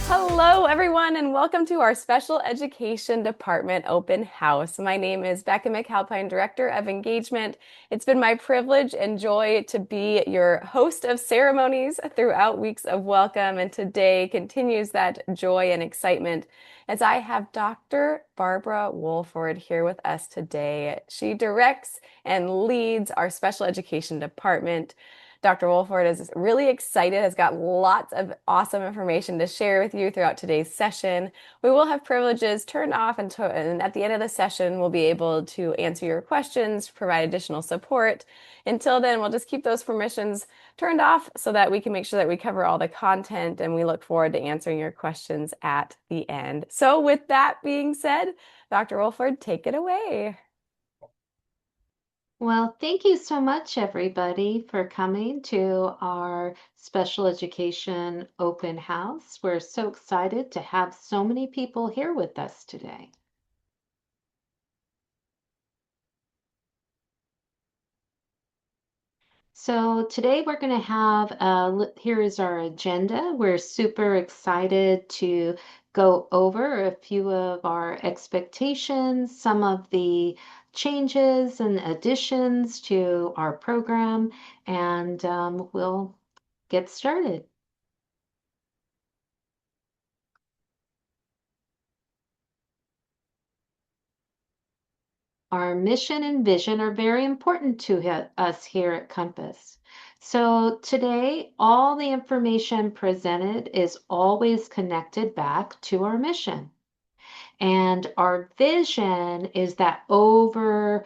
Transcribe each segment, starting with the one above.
Hello, everyone, and welcome to our Special Education Department Open House. My name is Becca McAlpine, Director of Engagement. It's been my privilege and joy to be your host of ceremonies throughout Weeks of Welcome, and today continues that joy and excitement as I have Dr. Barbara Wolford here with us today. She directs and leads our Special Education Department. Dr. Wolford is really excited, has got lots of awesome information to share with you throughout today's session. We will have privileges turned off, and at the end of the session, we'll be able to answer your questions, provide additional support. Until then, we'll just keep those permissions turned off so that we can make sure that we cover all the content, and we look forward to answering your questions at the end. So with that being said, Dr. Wolford, take it away. Well, thank you so much, everybody, for coming to our special education open house. We're so excited to have so many people here with us today. So today we're going to have, here is our agenda. We're super excited to go over a few of our expectations, some of the changes and additions to our program, and we'll get started. Our mission and vision are very important to us here at Compass. So today, all the information presented is always connected back to our mission. And our vision is that overarching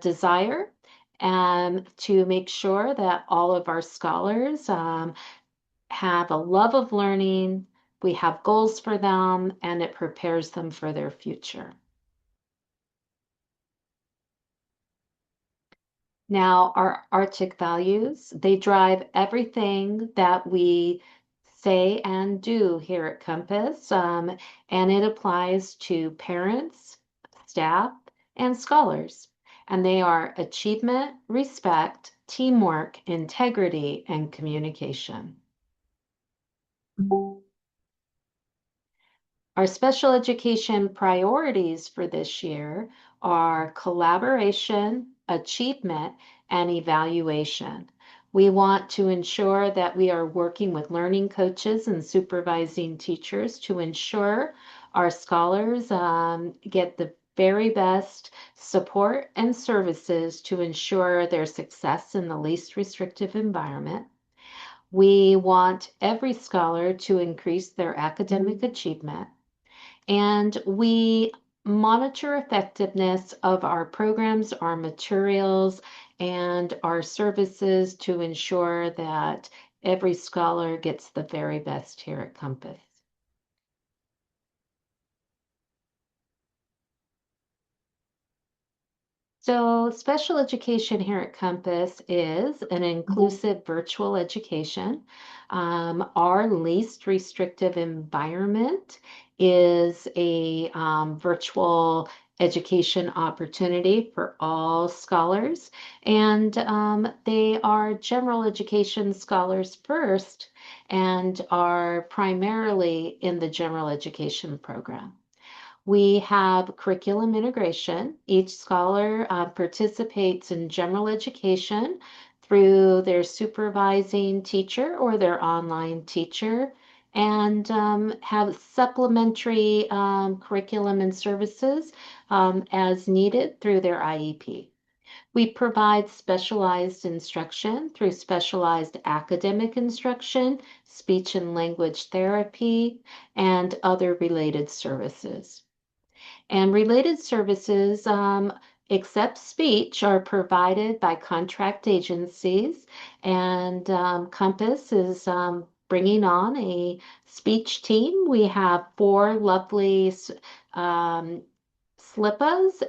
desire to make sure that all of our scholars have a love of learning, we have goals for them, and it prepares them for their future. Now, our Arctic values, they drive everything that we say and do here at Compass, and it applies to parents, staff, and scholars. And they are achievement, respect, teamwork, integrity, and communication. Our special education priorities for this year are collaboration, achievement, and evaluation. We want to ensure that we are working with learning coaches and supervising teachers to ensure our scholars get the very best support and services to ensure their success in the least restrictive environment. We want every scholar to increase their academic achievement, and we monitor effectiveness of our programs, our materials, and our services to ensure that every scholar gets the very best here at Compass. So special education here at Compass is an inclusive virtual education. Our least restrictive environment is a virtual education opportunity for all scholars, and they are general education scholars first and are primarily in the general education program. We have curriculum integration. Each scholar participates in general education through their supervising teacher or their online teacher, and have supplementary curriculum and services as needed through their IEP. We provide specialized instruction through specialized academic instruction, speech and language therapy, and other related services. And related services, except speech, are provided by contract agencies. And Compass is bringing on a speech team. We have four lovely SLPAs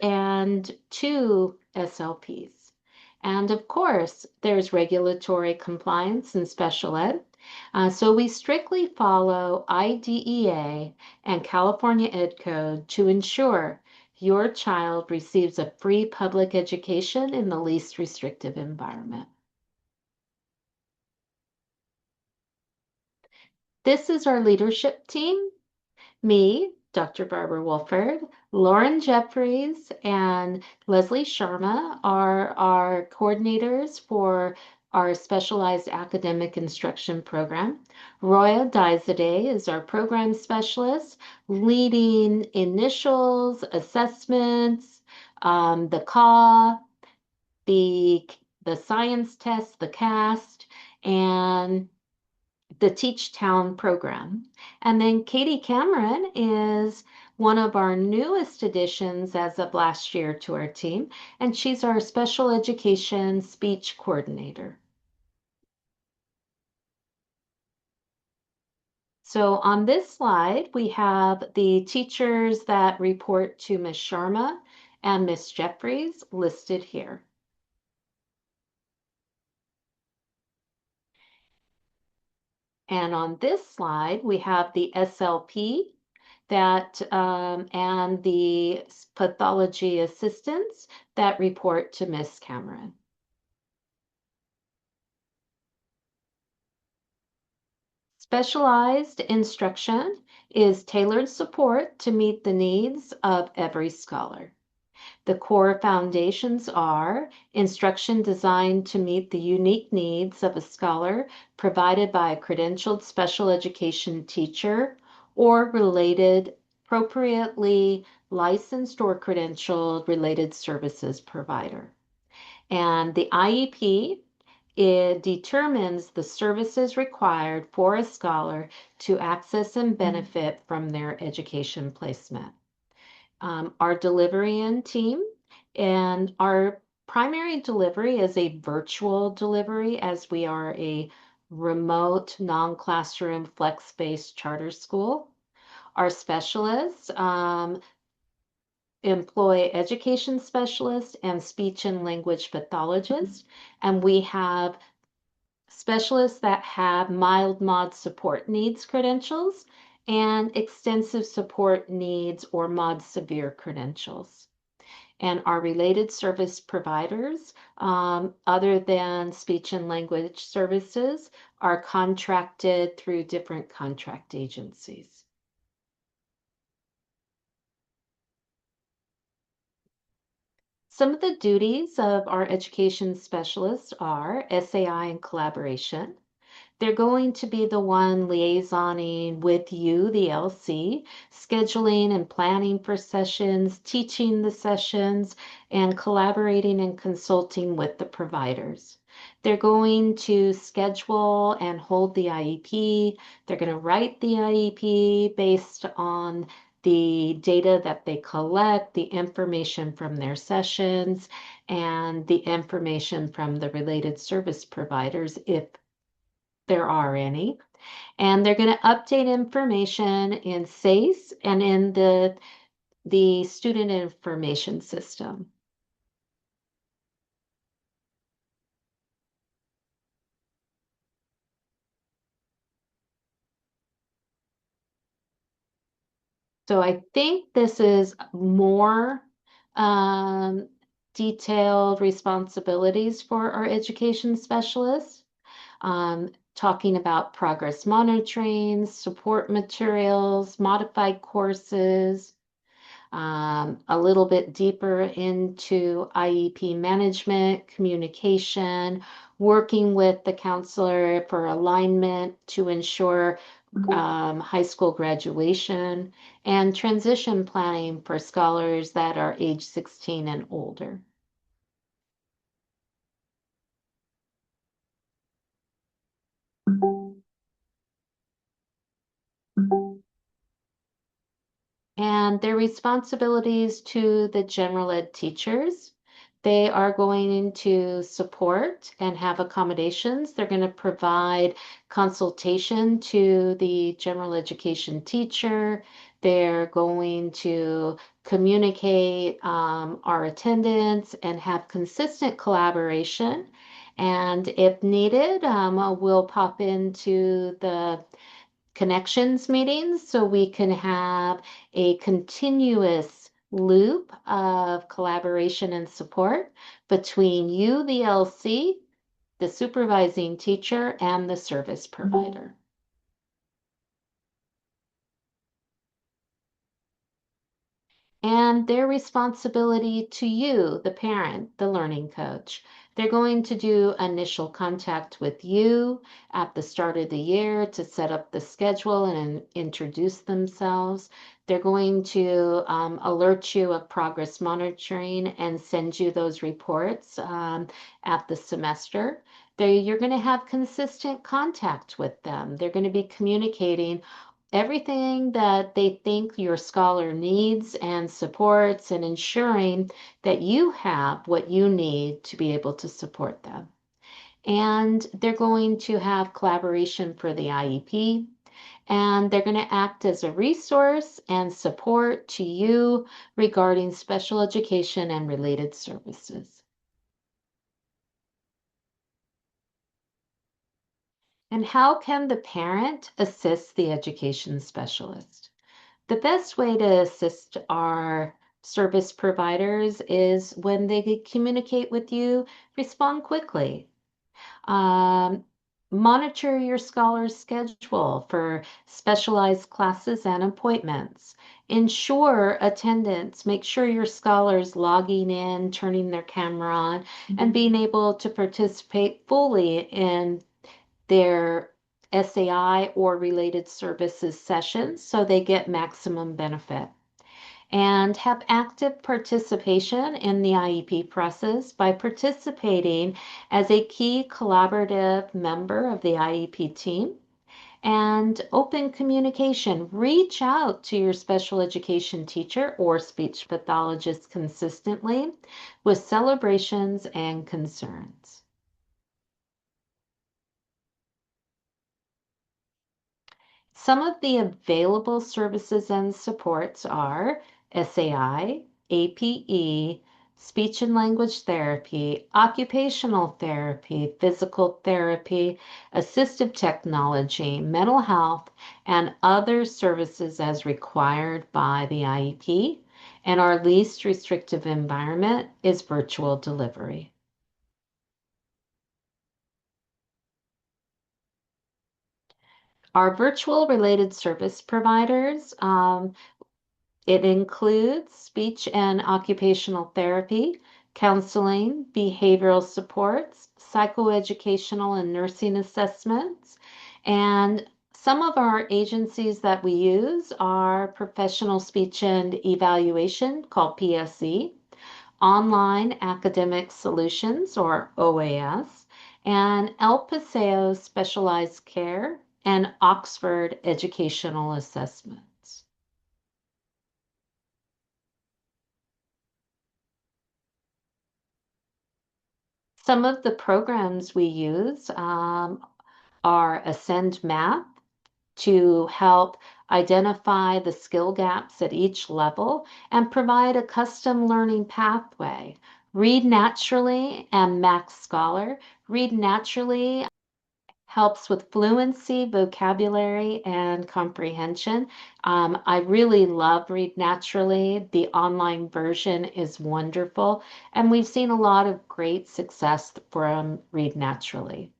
and two SLPs. And of course, there's regulatory compliance and special ed. So we strictly follow IDEA and California Ed Code to ensure your child receives a free public education in the least restrictive environment. This is our leadership team. Me, Dr. Barbara Wolford, Lauren Jeffries, and Leslie Sharma are our coordinators for our specialized academic instruction program. Roya Dizade is our program specialist, leading initials, assessments, the CAW, the science test, the CAST, and the Teach Town program. And then Katie Cameron is one of our newest additions as of last year to our team, and she's our special education speech coordinator. So on this slide, we have the teachers that report to Ms. Sharma and Ms. Jeffries listed here. And on this slide, we have the SLP that and the pathology assistants that report to Ms. Cameron. Specialized instruction is tailored support to meet the needs of every scholar. The core foundations are instruction designed to meet the unique needs of a scholar provided by a credentialed special education teacher or related appropriately licensed or credentialed related services provider. And the IEP, it determines the services required for a scholar to access and benefit from their education placement. Our delivery team, and our primary delivery is a virtual delivery as we are a remote, non-classroom, flex-based charter school. Our specialists employ education specialists and speech and language pathologists, and we have specialists that have mild mod support needs credentials and extensive support needs or mod severe credentials. And our related service providers, other than speech and language services, are contracted through different contract agencies. Some of the duties of our education specialists are SAI and collaboration. They're going to be the one liaisoning with you, the LC, scheduling and planning for sessions, teaching the sessions, and collaborating and consulting with the providers. They're going to schedule and hold the IEP. They're going to write the IEP based on the data that they collect, the information from their sessions, and the information from the related service providers, if there are any. And they're going to update information in SACE and in the student information system. So I think this is more detailed responsibilities for our education specialists, talking about progress monitoring, support materials, modified courses, a little bit deeper into IEP management, communication, working with the counselor for alignment to ensure high school graduation, and transition planning for scholars that are age 16 and older. And their responsibilities to the general ed teachers. They are going to support and have accommodations. They're going to provide consultation to the general education teacher. They're going to communicate our attendance and have consistent collaboration. And if needed, we'll pop into the connections meetings so we can have a continuous loop of collaboration and support between you, the LC, the supervising teacher, and the service provider. And their responsibility to you, the parent, the learning coach. They're going to do initial contact with you at the start of the year to set up the schedule and introduce themselves. They're going to alert you of progress monitoring and send you those reports at the semester. You're going to have consistent contact with them. They're going to be communicating everything that they think your scholar needs and supports, and ensuring that you have what you need to be able to support them. And they're going to have collaboration for the IEP, and they're going to act as a resource and support to you regarding special education and related services. And how can the parent assist the education specialist? The best way to assist our service providers is when they communicate with you, respond quickly. Um, Monitor your scholar's schedule for specialized classes and appointments. Ensure attendance. Make sure your scholar's logging in, turning their camera on, and being able to participate fully in their SAI or related services sessions so they get maximum benefit. And have active participation in the IEP process by participating as a key collaborative member of the IEP team. And open communication. Reach out to your special education teacher or speech pathologist consistently with celebrations and concerns. Some of the available services and supports are SAI, APE, speech and language therapy, occupational therapy, physical therapy, assistive technology, mental health, and other services as required by the IEP. And our least restrictive environment is virtual delivery. Our virtual related service providers, it includes speech and occupational therapy, counseling, behavioral supports, psychoeducational and nursing assessments. And some of our agencies that we use are Professional Speech and Evaluation, called PSE, Online Academic Solutions, or OAS, and El Paseo Specialized Care, and Oxford Educational Assessments. Some of the programs we use are Ascend Math to help identify the skill gaps at each level and provide a custom learning pathway. Read Naturally and Max Scholar. Read Naturally helps with fluency, vocabulary, and comprehension. I really love Read Naturally. The online version is wonderful, and we've seen a lot of great success from Read Naturally.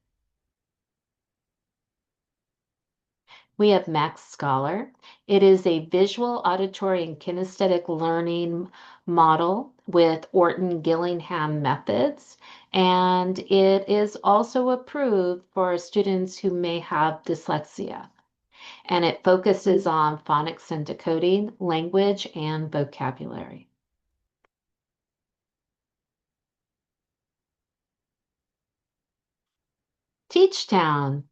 We have Max Scholar. It is a visual, auditory, and kinesthetic learning model with Orton Gillingham methods, and it is also approved for students who may have dyslexia. And it focuses on phonics and decoding, language, and vocabulary. TeachTown.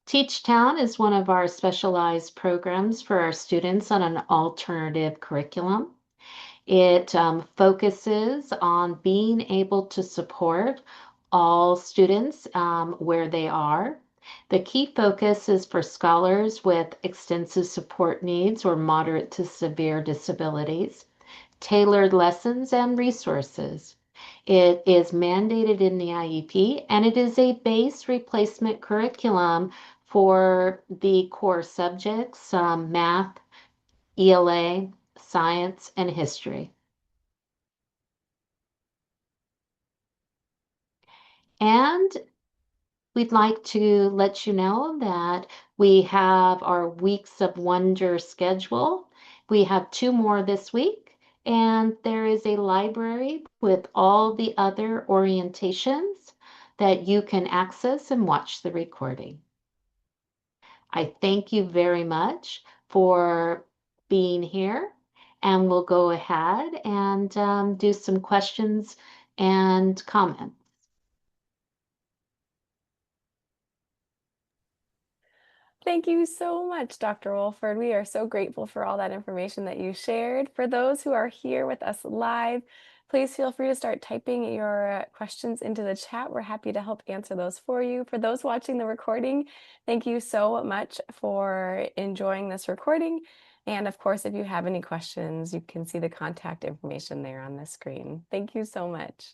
TeachTown is one of our specialized programs for our students on an alternative curriculum. It focuses on being able to support all students where they are. The key focus is for scholars with extensive support needs or moderate to severe disabilities, tailored lessons and resources. It is mandated in the IEP, and it is a base replacement curriculum for the core subjects, math, ELA, science, and history. And we'd like to let you know that we have our Weeks of Wonder schedule. We have 2 more this week, and there is a library with all the other orientations that you can access and watch the recording. I thank you very much for being here, and we'll go ahead and do some questions and comments. Thank you so much, Dr. Wolford. We are so grateful for all that information that you shared. For those who are here with us live, please feel free to start typing your questions into the chat. We're happy to help answer those for you. For those watching the recording, thank you so much for enjoying this recording. And of course, if you have any questions, you can see the contact information there on the screen. Thank you so much.